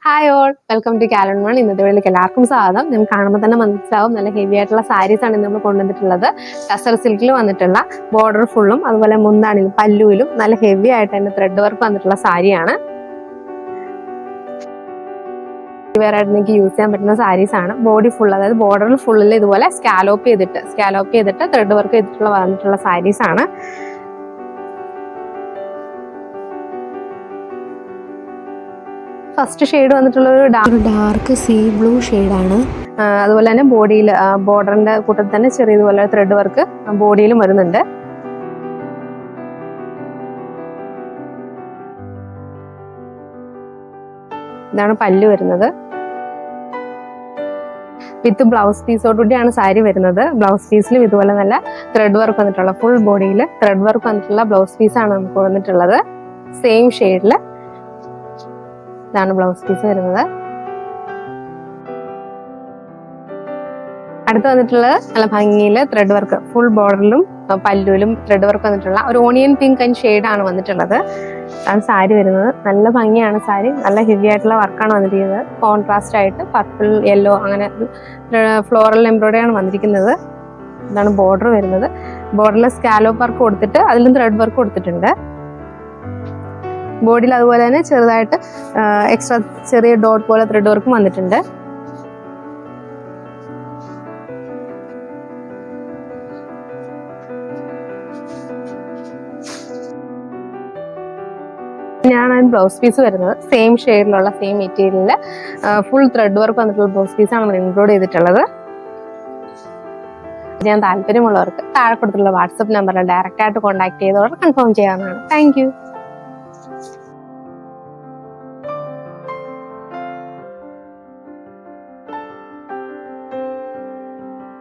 Hi all, welcome to കാലൺ one. ഇന്നത്തെ വീട്ടിലേക്ക് എല്ലാവർക്കും സ്വാഗതം. നിങ്ങൾക്ക് കാണുമ്പോൾ തന്നെ മനസ്സിലാവും, നല്ല ഹെവി ആയിട്ടുള്ള സാരീസ് ആണ് നമ്മൾ കൊണ്ടുവന്നിട്ടുള്ളത്. ടസർ സിൽക്കിൽ വന്നിട്ടുള്ള ബോർഡർ ഫുള്ളും അതുപോലെ മുന്താണിലും പല്ലുവിലും നല്ല ഹെവി ആയിട്ട് തന്നെ ത്രെഡ് വർക്ക് വന്നിട്ടുള്ള സാരിയാണ്. വേറെ ആയിട്ട് നിങ്ങൾക്ക് യൂസ് ചെയ്യാൻ പറ്റുന്ന സാരീസ് ആണ്. ബോഡി ഫുൾ, അതായത് ബോർഡറിൽ ഫുള്ളിൽ ഇതുപോലെ സ്കാലോപ്പ് ചെയ്തിട്ട് ത്രെഡ് വർക്ക് ചെയ്തിട്ടുള്ള വന്നിട്ടുള്ള സാരീസ് ആണ്. ഫസ്റ്റ് ഷെയ്ഡ് വന്നിട്ടുള്ള ഒരു ഡാർക്ക് സീ ബ്ലൂ ഷെയ്ഡാണ്. അതുപോലെ തന്നെ ബോഡിയിൽ ബോർഡറിന്റെ കൂട്ടത്തിൽ തന്നെ ചെറിയതുപോലെ ത്രെഡ് വർക്ക് ബോഡിയിലും വരുന്നുണ്ട്. ഇതാണ് പല്ലു വരുന്നത്. വിത്ത് ബ്ലൗസ് പീസോടുകൂടിയാണ് സാരി വരുന്നത്. ബ്ലൗസ് പീസിലും ഇതുപോലെ നല്ല ത്രെഡ് വർക്ക് വന്നിട്ടുള്ള ഫുൾ ബോഡിയിൽ ത്രെഡ് വർക്ക് വന്നിട്ടുള്ള ബ്ലൗസ് പീസാണ് നമുക്ക് വന്നിട്ടുള്ളത്. സെയിം ഷെയ്ഡില് ഇതാണ് ബ്ലൗസ് പീസ് വരുന്നത്. അടുത്ത് വന്നിട്ടുള്ളത് നല്ല ഭംഗിയില് ത്രെഡ് വർക്ക് ഫുൾ ബോർഡറിലും പല്ലുവിലും ത്രെഡ് വർക്ക് വന്നിട്ടുള്ള ഒരു ഓണിയൻ പിങ്ക് ആൻഡ് ഷെയ്ഡാണ് വന്നിട്ടുള്ളത്. ആണ് സാരി വരുന്നത്. നല്ല ഭംഗിയാണ് സാരി, നല്ല ഹെവി ആയിട്ടുള്ള വർക്കാണ് വന്നിരിക്കുന്നത്. കോൺട്രാസ്റ്റ് ആയിട്ട് പർപ്പിൾ യെല്ലോ അങ്ങനെ ഫ്ലോറൽ എംബ്രോയിഡറി ആണ് വന്നിരിക്കുന്നത്. ഇതാണ് ബോർഡർ വരുന്നത്. ബോർഡറിൽ സ്കാലോപ്പ് വർക്ക് കൊടുത്തിട്ട് അതിലും ത്രെഡ് വർക്ക് കൊടുത്തിട്ടുണ്ട്. ബോഡിയിൽ അതുപോലെ തന്നെ ചെറുതായിട്ട് എക്സ്ട്രാ ചെറിയ ഡോട്ട് പോലെ ത്രെഡ് വർക്കും വന്നിട്ടുണ്ട്. ഞാൻ ബ്ലൗസ് പീസ് വരുന്നത് സെയിം ഷെയ്ഡിലുള്ള സെയിം മെറ്റീരിയലിൽ ഫുൾ ത്രെഡ് വർക്ക് വന്നിട്ടുള്ള ബ്ലൗസ് പീസാണ് നമ്മൾ ഇൻക്ലൂഡ് ചെയ്തിട്ടുള്ളത്. ഞാൻ താല്പര്യമുള്ളവർക്ക് താഴെ കൊടുത്തിട്ടുള്ള വാട്സപ്പ് നമ്പറിൽ ഡയറക്റ്റ് ആയിട്ട് കോൺടാക്ട് ചെയ്തവർ കൺഫേം ചെയ്യാവുന്നതാണ്. Thank you.